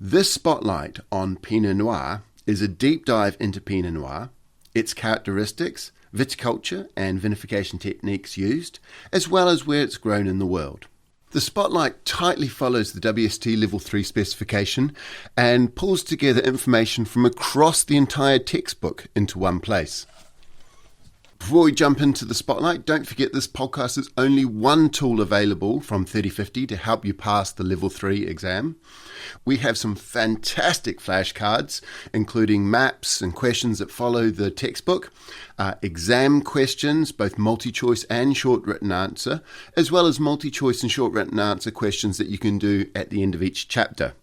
This spotlight on Pinot Noir is a deep dive into Pinot Noir, its characteristics, viticulture and vinification techniques used, as well as where it's grown in the world. The spotlight tightly follows the WSET Level 3 specification and pulls together information from across the entire textbook into one place. Before we jump into the spotlight, don't forget this podcast is only one tool available from 3050 to help you pass the Level 3 exam. We have some fantastic flashcards, including maps and questions that follow the textbook, exam questions, both multi-choice and short written answer, as well as multi-choice and short written answer questions that you can do at the end of each chapter.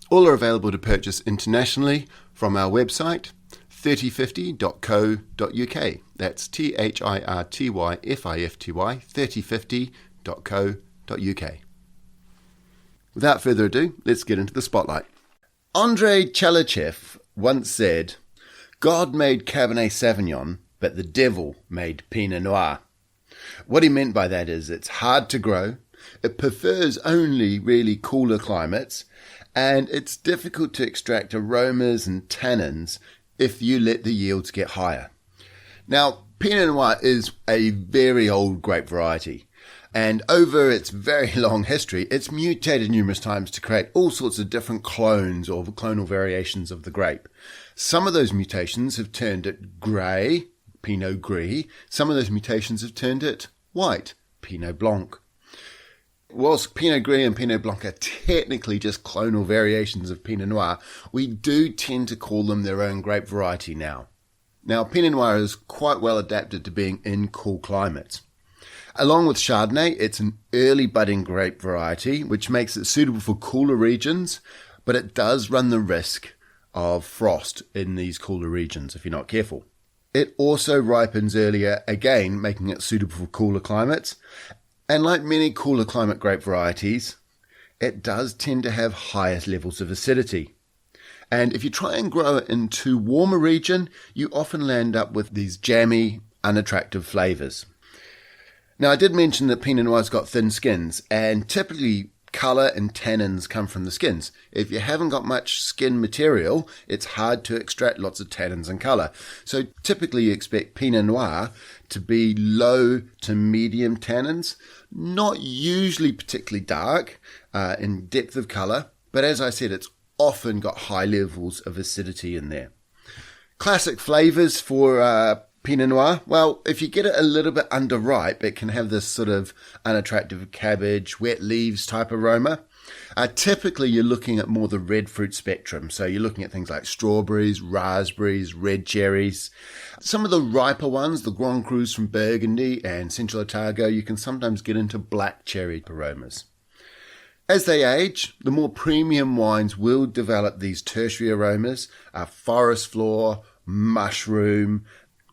All are available to purchase internationally from our website, 3050.co.uk. That's ThirtyFifty, 3050.co.uk. Without further ado, let's get into the spotlight. Andrei Chalachev once said, "God made Cabernet Sauvignon, but the devil made Pinot Noir." What he meant by that is it's hard to grow, it prefers only really cooler climates, and it's difficult to extract aromas and tannins if you let the yields get higher. Now, Pinot Noir is a very old grape variety. And over its very long history, it's mutated numerous times to create all sorts of different clones or clonal variations of the grape. Some of those mutations have turned it grey, Pinot Gris. Some of those mutations have turned it white, Pinot Blanc. Whilst Pinot Gris and Pinot Blanc are technically just clonal variations of Pinot Noir, we do tend to call them their own grape variety now. Now, Pinot Noir is quite well adapted to being in cool climates. Along with Chardonnay, it's an early budding grape variety, which makes it suitable for cooler regions, but it does run the risk of frost in these cooler regions if you're not careful. It also ripens earlier, again making it suitable for cooler climates, and like many cooler climate grape varieties, it does tend to have higher levels of acidity. And if you try and grow it in too warm a region, you often land up with these jammy, unattractive flavours. Now, I did mention that Pinot Noir's got thin skins, and typically colour and tannins come from the skins. If you haven't got much skin material, it's hard to extract lots of tannins and colour. So typically you expect Pinot Noir to be low to medium tannins, not usually particularly dark in depth of colour, but as I said, it's often got high levels of acidity in there. Classic flavours for Pinot Noir, well, if you get it a little bit underripe, it can have this sort of unattractive cabbage, wet leaves type aroma. Typically, you're looking at more the red fruit spectrum. So you're looking at things like strawberries, raspberries, red cherries. Some of the riper ones, the Grand Crus from Burgundy and Central Otago, you can sometimes get into black cherry aromas. As they age, the more premium wines will develop these tertiary aromas, forest floor, mushroom.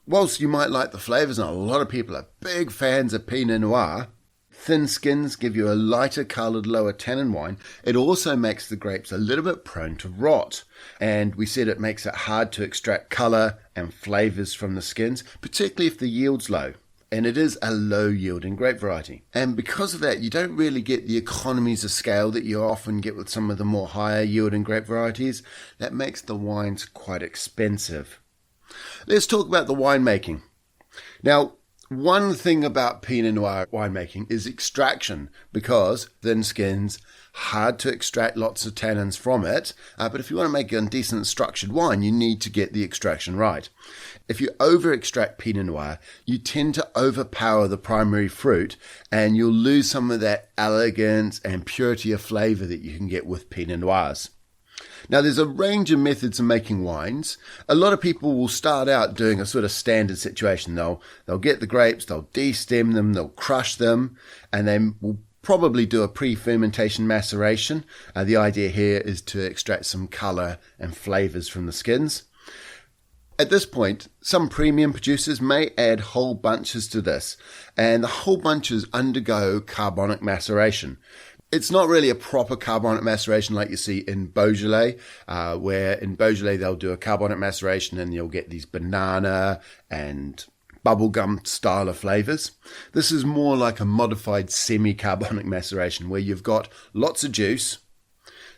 Whilst you might like the flavours, and a lot of people are big fans of Pinot Noir, thin skins give you a lighter coloured, lower tannin wine. It also makes the grapes a little bit prone to rot. And we said it makes it hard to extract colour and flavours from the skins, particularly if the yield's low. And it is a low yielding grape variety. And because of that, you don't really get the economies of scale that you often get with some of the more higher yielding grape varieties. That makes the wines quite expensive. Let's talk about the winemaking. Now, one thing about Pinot Noir winemaking is extraction, because thin skins, hard to extract lots of tannins from it. But if you want to make a decent structured wine, you need to get the extraction right. If you over-extract Pinot Noir, you tend to overpower the primary fruit, and you'll lose some of that elegance and purity of flavour that you can get with Pinot Noirs. Now, there's a range of methods of making wines. A lot of people will start out doing a sort of standard situation. They'll get the grapes, they'll de-stem them, they'll crush them, and then will probably do a pre-fermentation maceration. The idea here is to extract some colour and flavours from the skins. At this point, some premium producers may add whole bunches to this, and the whole bunches undergo carbonic maceration. It's not really a proper carbonic maceration like you see in Beaujolais, where in Beaujolais they'll do a carbonic maceration and you'll get these banana and bubblegum style of flavors. This is more like a modified semi-carbonic maceration where you've got lots of juice,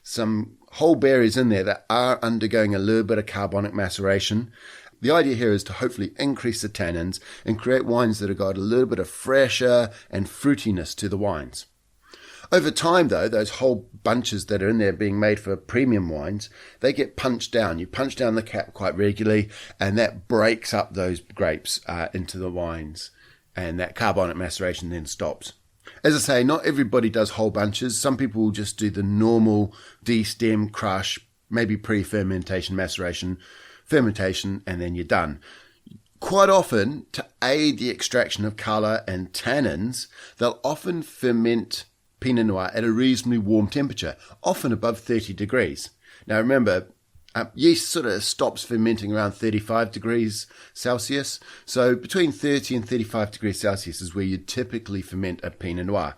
some whole berries in there that are undergoing a little bit of carbonic maceration. The idea here is to hopefully increase the tannins and create wines that have got a little bit of fresher and fruitiness to the wines. Over time, though, those whole bunches that are in there being made for premium wines, they get punched down. You punch down the cap quite regularly, and that breaks up those grapes into the wines, and that carbonic maceration then stops. As I say, not everybody does whole bunches. Some people will just do the normal de-stem, crush, maybe pre-fermentation, maceration, fermentation, and then you're done. Quite often, to aid the extraction of colour and tannins, they'll often ferment Pinot Noir at a reasonably warm temperature, often above 30 degrees. Now remember, yeast sort of stops fermenting around 35 degrees Celsius, so between 30 and 35 degrees Celsius is where you typically ferment a Pinot Noir.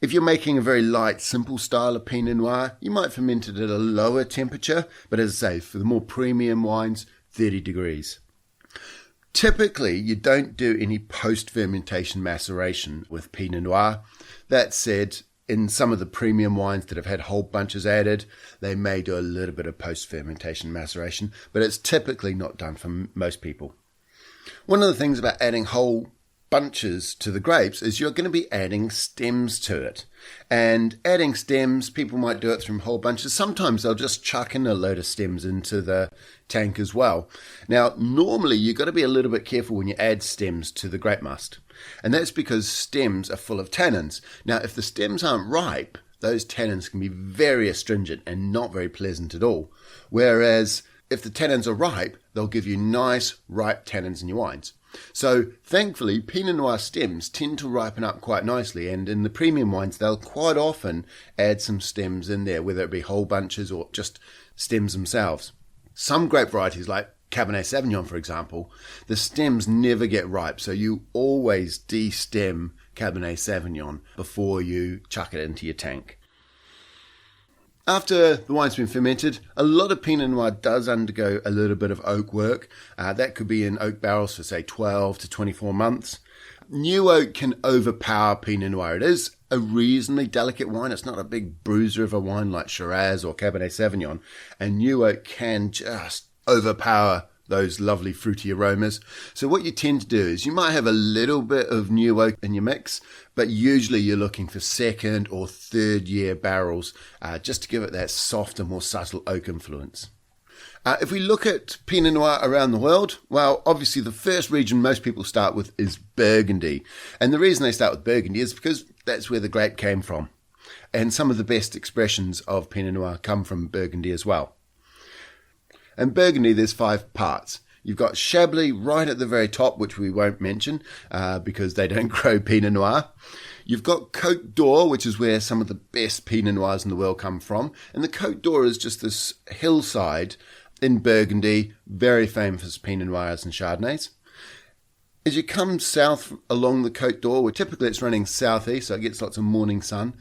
If you're making a very light, simple style of Pinot Noir, you might ferment it at a lower temperature, but as I say, for the more premium wines, 30 degrees. Typically, you don't do any post-fermentation maceration with Pinot Noir. That said, in some of the premium wines that have had whole bunches added, they may do a little bit of post-fermentation maceration, but it's typically not done for most people. One of the things about adding whole bunches to the grapes is you're going to be adding stems to it. And adding stems, people might do it from whole bunches. Sometimes they'll just chuck in a load of stems into the tank as well. Now, normally you've got to be a little bit careful when you add stems to the grape must. And that's because stems are full of tannins. Now, if the stems aren't ripe, those tannins can be very astringent and not very pleasant at all. Whereas if the tannins are ripe, they'll give you nice, ripe tannins in your wines. So thankfully, Pinot Noir stems tend to ripen up quite nicely, and in the premium wines, they'll quite often add some stems in there, whether it be whole bunches or just stems themselves. Some grape varieties, like Cabernet Sauvignon, for example, the stems never get ripe, so you always de-stem Cabernet Sauvignon before you chuck it into your tank. After the wine's been fermented, a lot of Pinot Noir does undergo a little bit of oak work. That could be in oak barrels for, say, 12 to 24 months. New oak can overpower Pinot Noir. It is a reasonably delicate wine. It's not a big bruiser of a wine like Shiraz or Cabernet Sauvignon. And new oak can just overpower those lovely fruity aromas. So what you tend to do is you might have a little bit of new oak in your mix, but usually you're looking for second or third year barrels just to give it that softer, more subtle oak influence. If we look at Pinot Noir around the world, well, obviously the first region most people start with is Burgundy. And the reason they start with Burgundy is because that's where the grape came from. And some of the best expressions of Pinot Noir come from Burgundy as well. In Burgundy, there's 5 parts. You've got Chablis right at the very top, which we won't mention because they don't grow Pinot Noir. You've got Côte d'Or, which is where some of the best Pinot Noirs in the world come from. And the Côte d'Or is just this hillside in Burgundy, very famous for Pinot Noirs and Chardonnays. As you come south along the Côte d'Or, where typically it's running southeast, so it gets lots of morning sun.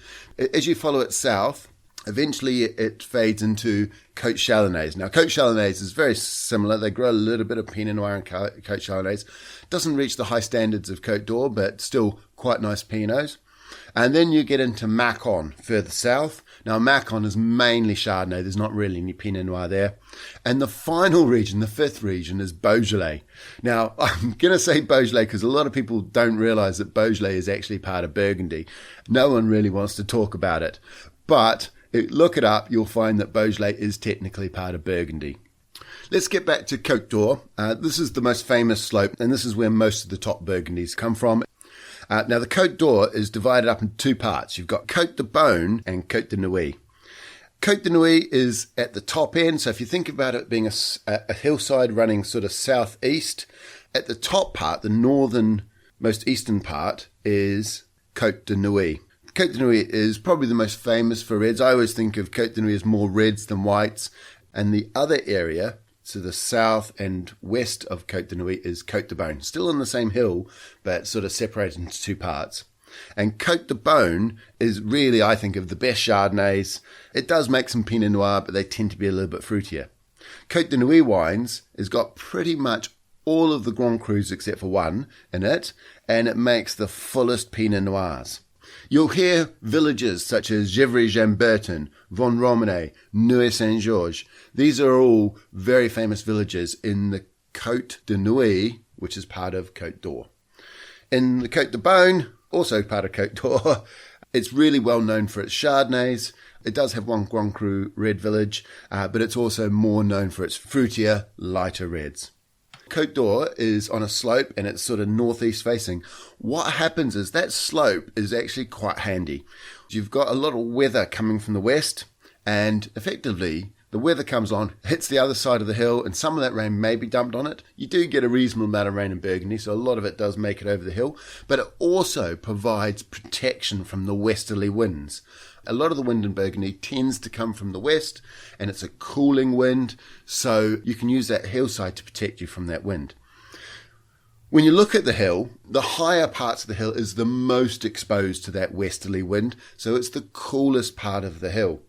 As you follow it south, eventually it fades into Côte Chalonnaise. Now, Côte Chalonnaise is very similar. They grow a little bit of Pinot Noir in Côte Chalonnaise. Doesn't reach the high standards of Côte d'Or, but still quite nice Pinots. And then you get into Macon further south. Now, Macon is mainly Chardonnay. There's not really any Pinot Noir there. And the final region, the 5th region, is Beaujolais. Now, I'm going to say Beaujolais because a lot of people don't realize that Beaujolais is actually part of Burgundy. No one really wants to talk about it. But look it up, you'll find that Beaujolais is technically part of Burgundy. Let's get back to Côte d'Or. This is the most famous slope, and this is where most of the top Burgundies come from. Now, the Côte d'Or is divided up into 2 parts. You've got Côte de Beaune and Côte de Nuits. Côte de Nuits is at the top end, so if you think about it being a hillside running sort of southeast, at the top part, the northern, most eastern part, is Côte de Nuits. Côte de Nuits is probably the most famous for reds. I always think of Côte de Nuits as more reds than whites. And the other area, so the south and west of Côte de Nuits, is Côte de Beaune. Still on the same hill, but sort of separated into 2 parts. And Côte de Beaune is really, I think, of the best Chardonnays. It does make some Pinot Noir, but they tend to be a little bit fruitier. Côte de Nuits wines has got pretty much all of the Grand Crus except for one in it, and it makes the fullest Pinot Noirs. You'll hear villages such as Givry-Chambertin, Von Romane, Neuilly-Saint-Georges. These are all very famous villages in the Côte de Nuits, which is part of Côte d'Or. In the Côte de Beaune, also part of Côte d'Or, it's really well known for its Chardonnays. It does have one Grand Cru red village, but it's also more known for its fruitier, lighter reds. Côte d'Or is on a slope and it's sort of northeast facing. What happens is that slope is actually quite handy. You've got a lot of weather coming from the west, and effectively the weather comes on, hits the other side of the hill, and some of that rain may be dumped on it. You do get a reasonable amount of rain in Burgundy, so a lot of it does make it over the hill, but it also provides protection from the westerly winds. A lot of the wind in Burgundy tends to come from the west, and it's a cooling wind, so you can use that hillside to protect you from that wind. When you look at the hill, the higher parts of the hill is the most exposed to that westerly wind, so it's the coolest part of the hill.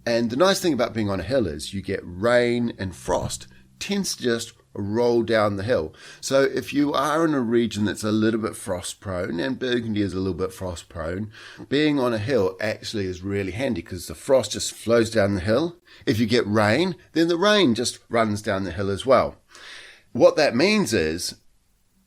And the nice thing about being on a hill is you get rain and frost tends to just roll down the hill. So if you are in a region that's a little bit frost prone, and Burgundy is a little bit frost prone, being on a hill actually is really handy because the frost just flows down the hill. If you get rain, then the rain just runs down the hill as well. What that means is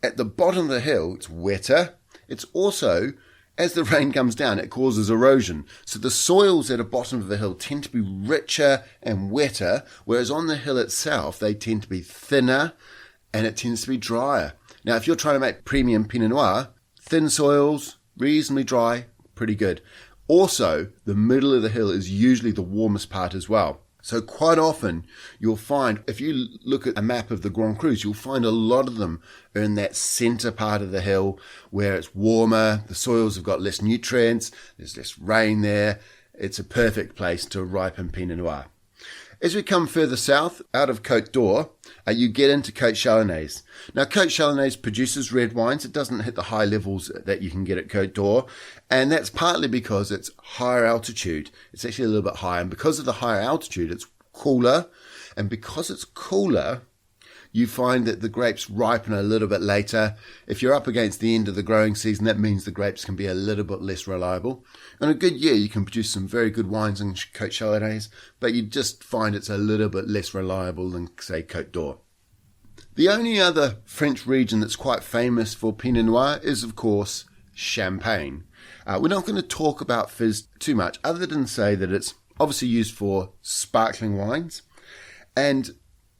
at the bottom of the hill, it's wetter. It's also, as the rain comes down, it causes erosion. So the soils at the bottom of the hill tend to be richer and wetter, whereas on the hill itself, they tend to be thinner and it tends to be drier. Now, if you're trying to make premium Pinot Noir, thin soils, reasonably dry, pretty good. Also, the middle of the hill is usually the warmest part as well. So quite often you'll find, if you look at a map of the Grand Crus, you'll find a lot of them are in that center part of the hill where it's warmer, the soils have got less nutrients, there's less rain there. It's a perfect place to ripen Pinot Noir. As we come further south, out of Côte d'Or, you get into Côte Chalonnaise. Now, Côte Chalonnaise produces red wines. It doesn't hit the high levels that you can get at Côte d'Or, and that's partly because it's higher altitude. It's actually a little bit higher, and because of the higher altitude, it's cooler, and because it's cooler, you find that the grapes ripen a little bit later. If you're up against the end of the growing season, that means the grapes can be a little bit less reliable. In a good year, you can produce some very good wines in Côte Chalonnaise, but you just find it's a little bit less reliable than, say, Côte d'Or. The only other French region that's quite famous for Pinot Noir is, of course, Champagne. We're not going to talk about fizz too much, other than say that it's obviously used for sparkling wines. And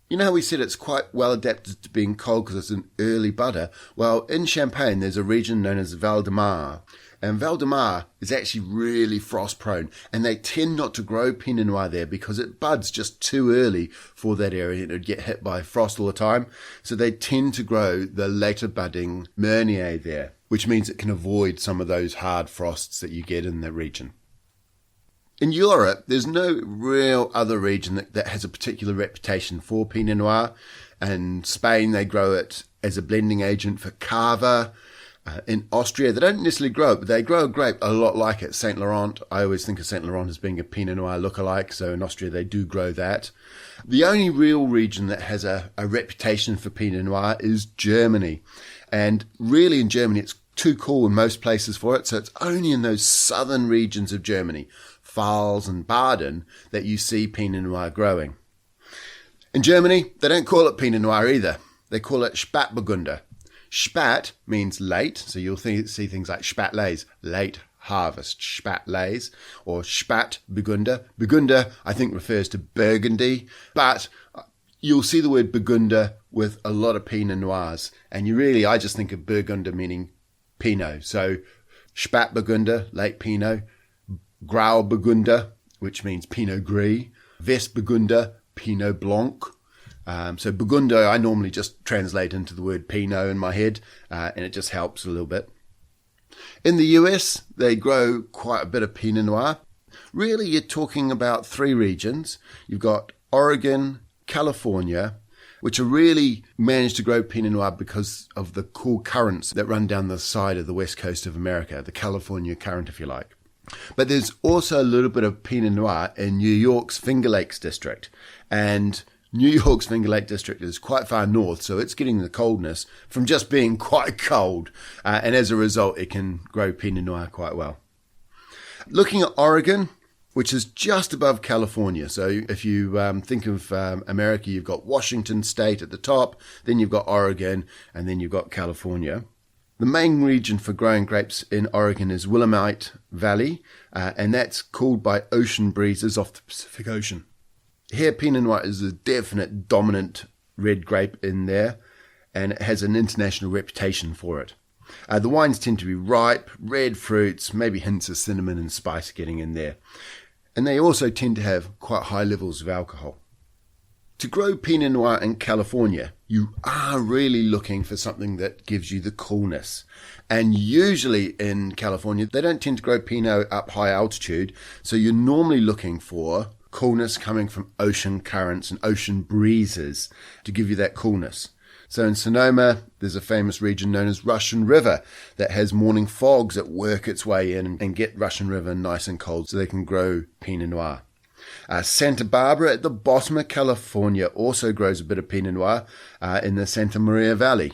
you know how we said it's quite well adapted to being cold because it's an early budder? Well, in Champagne, there's a region known as Val de Mar. And Val de Mar is actually really frost prone. And they tend not to grow Pinot Noir there because it buds just too early for that area. It would get hit by frost all the time. So they tend to grow the later budding Meunier there, which means it can avoid some of those hard frosts that you get in the region. In Europe, there's no real other region that has a particular reputation for Pinot Noir. In Spain, they grow it as a blending agent for cava. In Austria, they don't necessarily grow it, but they grow a grape a lot like it. Saint Laurent, I always think of Saint Laurent as being a Pinot Noir lookalike, so in Austria they do grow that. The only real region that has a reputation for Pinot Noir is Germany. And really in Germany, it's too cool in most places for it, so it's only in those southern regions of Germany, Pfalz and Baden, that you see Pinot Noir growing. In Germany, they don't call it Pinot Noir either. They call it Spätburgunder. Spät means late, so you'll see things like Spätlese, late harvest, Spätlese, or Spätburgunder. Burgunder, I think, refers to Burgundy, but you'll see the word Burgunder with a lot of Pinot Noirs, and I just think of Burgunder meaning Pinot. So Spätburgunder, late Pinot, Grauburgunder, which means Pinot Gris, Westburgunder, Pinot Blanc. So Burgunder, I normally just translate into the word Pinot in my head, and it just helps a little bit. In the US, they grow quite a bit of Pinot Noir. Really, you're talking about three regions. You've got Oregon, California, which are really managed to grow Pinot Noir because of the cool currents that run down the side of the west coast of America, the California current, if you like. But there's also a little bit of Pinot Noir in New York's Finger Lakes district, and New York's Finger Lake District is quite far north, so it's getting the coldness from just being quite cold. And as a result, it can grow Pinot Noir quite well. Looking at Oregon, which is just above California. So if you think of America, you've got Washington State at the top, then you've got Oregon, and then you've got California. The main region for growing grapes in Oregon is Willamette Valley, and that's cooled by ocean breezes off the Pacific Ocean. Here, Pinot Noir is a definite dominant red grape in there, and it has an international reputation for it. The wines tend to be ripe, red fruits, maybe hints of cinnamon and spice getting in there. And they also tend to have quite high levels of alcohol. To grow Pinot Noir in California, you are really looking for something that gives you the coolness. And usually in California, they don't tend to grow Pinot up high altitude, so you're normally looking for coolness coming from ocean currents and ocean breezes to give you that coolness. So in Sonoma, there's a famous region known as Russian River that has morning fogs that work its way in and get Russian River nice and cold so they can grow Pinot Noir. Santa Barbara at the bottom of California also grows a bit of Pinot Noir in the Santa Maria Valley.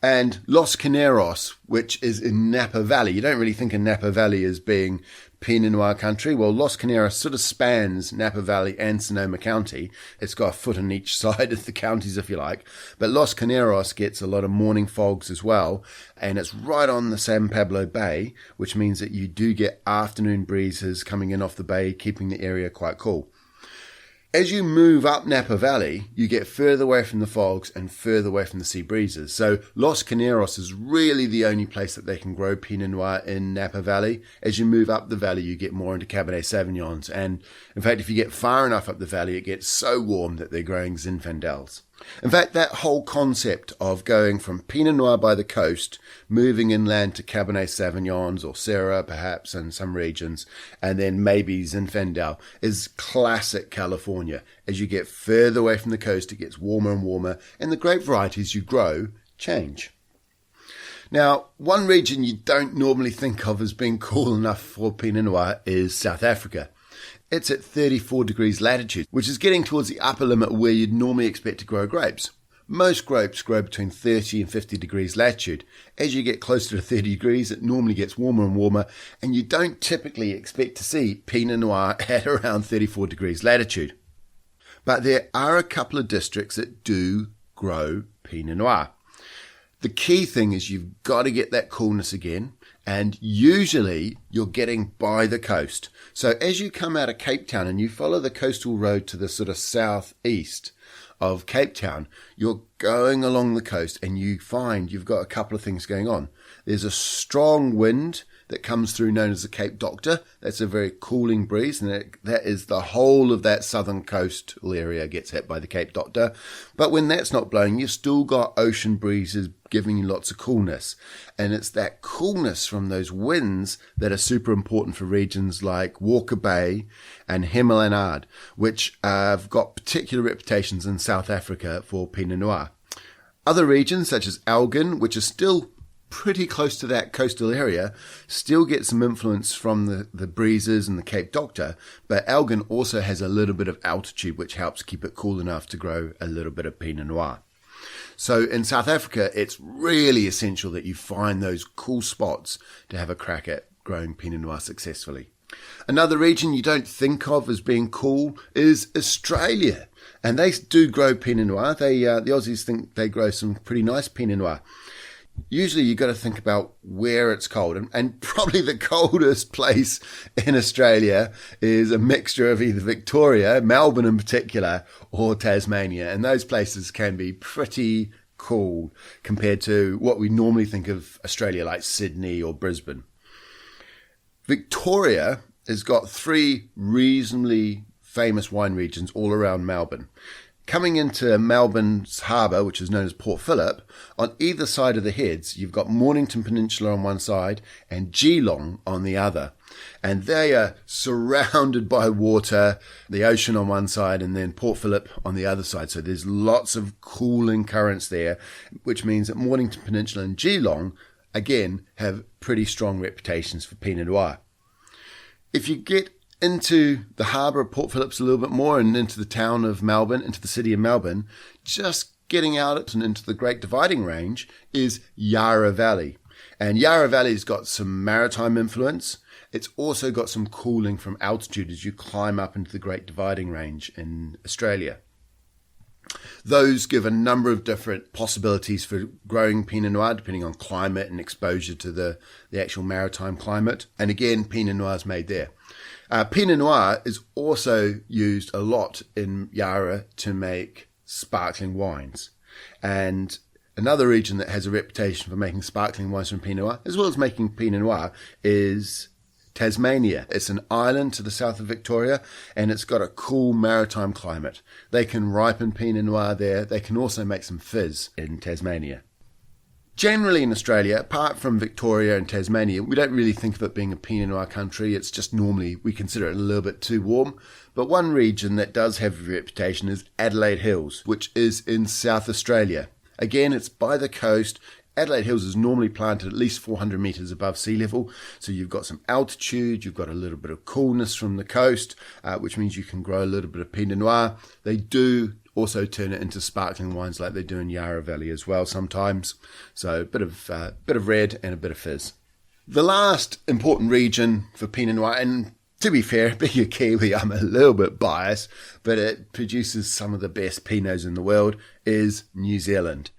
And Los Caneros, which is in Napa Valley. You don't really think of Napa Valley as being Pinot Noir country. Well, Los Caneros sort of spans Napa Valley and Sonoma County. It's got a foot on each side of the counties, if you like. But Los Caneros gets a lot of morning fogs as well. And it's right on the San Pablo Bay, which means that you do get afternoon breezes coming in off the bay, keeping the area quite cool. As you move up Napa Valley, you get further away from the fogs and further away from the sea breezes. So Los Caneros is really the only place that they can grow Pinot Noir in Napa Valley. As you move up the valley, you get more into Cabernet Sauvignons. And in fact, if you get far enough up the valley, it gets so warm that they're growing Zinfandels. In fact, that whole concept of going from Pinot Noir by the coast, moving inland to Cabernet Sauvignons or Syrah perhaps in some regions, and then maybe Zinfandel is classic California. As you get further away from the coast, it gets warmer and warmer, and the grape varieties you grow change. Now, one region you don't normally think of as being cool enough for Pinot Noir is South Africa. It's at 34 degrees latitude, which is getting towards the upper limit where you'd normally expect to grow grapes. Most grapes grow between 30 and 50 degrees latitude. As you get closer to 30 degrees, it normally gets warmer and warmer, and you don't typically expect to see Pinot Noir at around 34 degrees latitude. But there are a couple of districts that do grow Pinot Noir. The key thing is you've got to get that coolness again, and usually you're getting by the coast. So as you come out of Cape Town and you follow the coastal road to the sort of southeast of Cape Town, you're going along the coast and you find you've got a couple of things going on. There's a strong wind that comes through known as the Cape Doctor. That's a very cooling breeze, and that is the whole of that southern coastal area gets hit by the Cape Doctor. But when that's not blowing, you've still got ocean breezes giving you lots of coolness. And it's that coolness from those winds that are super important for regions like Walker Bay and Hemel-Anad, which have got particular reputations in South Africa for Pinot Noir. Other regions such as Elgin, which is still pretty close to that coastal area, still get some influence from the breezes and the Cape Doctor, but Elgin also has a little bit of altitude which helps keep it cool enough to grow a little bit of Pinot Noir. So in South Africa, it's really essential that you find those cool spots to have a crack at growing Pinot Noir successfully. Another region you don't think of as being cool is Australia, and they do grow Pinot Noir. The Aussies think they grow some pretty nice Pinot Noir. Usually you've got to think about where it's cold, and probably the coldest place in Australia is a mixture of either Victoria, Melbourne in particular, or Tasmania, and those places can be pretty cool compared to what we normally think of Australia like Sydney or Brisbane. Victoria has got 3 reasonably famous wine regions all around Melbourne. Coming into Melbourne's harbour, which is known as Port Phillip, on either side of the heads, you've got Mornington Peninsula on one side and Geelong on the other. And they are surrounded by water, the ocean on one side and then Port Phillip on the other side. So there's lots of cooling currents there, which means that Mornington Peninsula and Geelong, again, have pretty strong reputations for Pinot Noir. If you get into the harbour of Port Phillip a little bit more and into the town of Melbourne, into the city of Melbourne, just getting out and into the Great Dividing Range is Yarra Valley. And Yarra Valley's got some maritime influence. It's also got some cooling from altitude as you climb up into the Great Dividing Range in Australia. Those give a number of different possibilities for growing Pinot Noir, depending on climate and exposure to the actual maritime climate. And again, Pinot Noir is made there. Pinot Noir is also used a lot in Yarra to make sparkling wines. And another region that has a reputation for making sparkling wines from Pinot Noir, as well as making Pinot Noir, is Tasmania. It's an island to the south of Victoria, and it's got a cool maritime climate. They can ripen Pinot Noir there. They can also make some fizz in Tasmania. Generally in Australia, apart from Victoria and Tasmania, we don't really think of it being a Pinot Noir country. It's just normally, we consider it a little bit too warm. But one region that does have a reputation is Adelaide Hills, which is in South Australia. Again, it's by the coast. Adelaide Hills is normally planted at least 400 metres above sea level, so you've got some altitude, you've got a little bit of coolness from the coast, which means you can grow a little bit of Pinot Noir. They do also turn it into sparkling wines like they do in Yarra Valley as well sometimes. So a bit of red and a bit of fizz. The last important region for Pinot Noir, and to be fair, being a Kiwi, I'm a little bit biased, but it produces some of the best Pinots in the world, is New Zealand.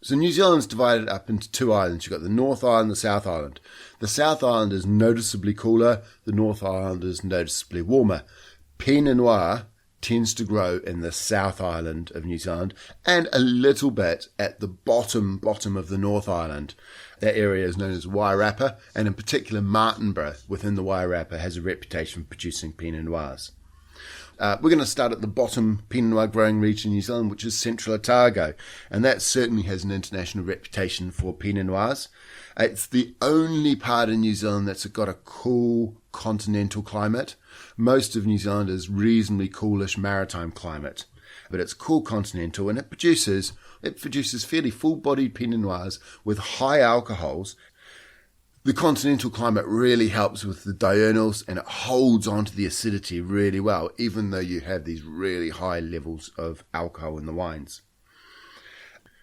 So New Zealand's divided up into two islands. You've got the North Island and the South Island. The South Island is noticeably cooler. The North Island is noticeably warmer. Pinot Noir tends to grow in the South Island of New Zealand and a little bit at the bottom of the North Island. That area is known as Wairarapa, and in particular Martinborough within the Wairarapa has a reputation for producing Pinot Noirs. We're going to start at the bottom Pinot Noir growing region in New Zealand, which is Central Otago, and that certainly has an international reputation for Pinot Noirs. It's the only part of New Zealand that's got a cool continental climate. Most of New Zealand is reasonably coolish maritime climate, but it's cool continental, and it produces fairly full-bodied Pinot Noirs with high alcohols. The continental climate really helps with the diurnals, and it holds on to the acidity really well, even though you have these really high levels of alcohol in the wines.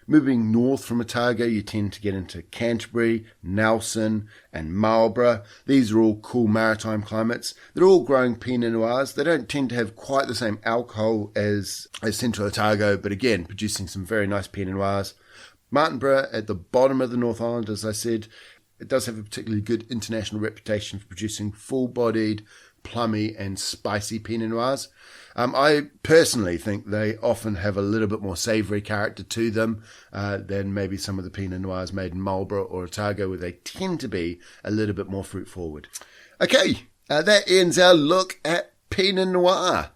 Moving north from Otago, you tend to get into Canterbury, Nelson, and Marlborough. These are all cool maritime climates. They're all growing Pinot Noirs. They don't tend to have quite the same alcohol as Central Otago, but again, producing some very nice Pinot Noirs. Martinborough at the bottom of the North Island, as I said, it does have a particularly good international reputation for producing full-bodied, plummy and spicy Pinot Noirs. I personally think they often have a little bit more savoury character to them than maybe some of the Pinot Noirs made in Marlborough or Otago, where they tend to be a little bit more fruit-forward. Okay, that ends our look at Pinot Noir.